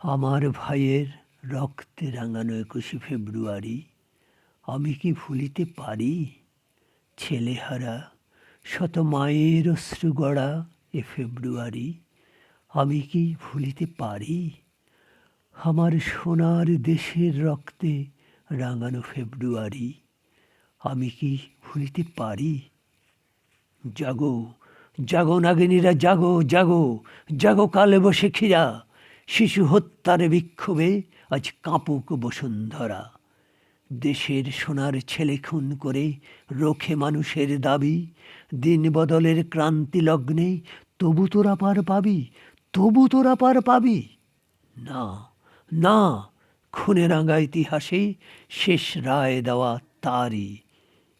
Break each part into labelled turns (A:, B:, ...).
A: আমার ভাইয়ের রক্তে রাঙানো ২১শে ফেব্রুয়ারি আমি কি ভুলিতে পারি? ছেলেহারা শত মায়ের অশ্রু গড়া এ ফেব্রুয়ারি আমি কি ভুলিতে পারি? আমার সোনার দেশের রক্তে রাঙানো ফেব্রুয়ারি আমি কি ভুলিতে পারি? জাগো, জাগো নাগিনীরা জাগো, জাগো, জাগো কালবৈশাখীরা, শিশু হত্যার বিক্ষোভে আজ কাঁপুক বসুন্ধরা। দেশের সোনার ছেলে খুন করে রোখে মানুষের দাবি, দিন বদলের ক্রান্তি লগ্নে তবু তোরা পার পাবি, তবু তোরা পার পাবি। না, না, খুনে রাঙা ইতিহাসে শেষ রায় দেওয়া তারই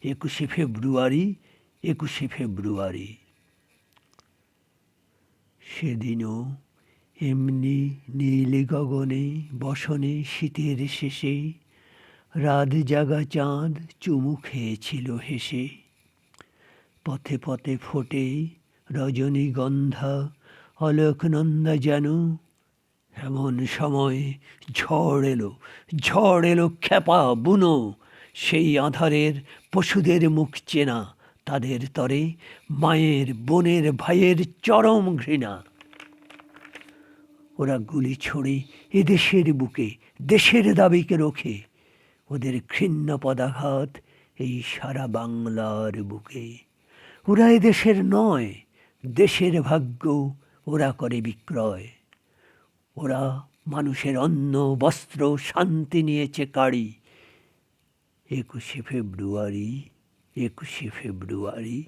A: ২১শে ফেব্রুয়ারি, ২১শে ফেব্রুয়ারি। সেদিনও এমনি নীল গগনে বসনে শীতের শেষে রাত জাগা চাঁদ চুমু খেয়েছিল হেসে। পথে পথে ফোটে রজনীগন্ধা অলোকনন্দা যেন। এমন সময় ঝড় এলো ক্ষেপা বুনো, সেই আঁধারের পশুদের মুখ চেনা, তাদের তরে মায়ের বোনের ভাইয়ের চরম ঘৃণা। ওরা গুলি ছোড়ে এদেশের বুকে, দেশের দাবিকে রোখে, ওদের ঘৃণ্য পদাঘাত এই সারা বাংলার বুকে। ওরা এদেশের নয়, দেশের ভাগ্য ওরা করে বিক্রয়। ওরা মানুষের অন্ন বস্ত্র শান্তি নিয়েছে কাড়ি। ২১শে ফেব্রুয়ারি, ২১শে ফেব্রুয়ারি।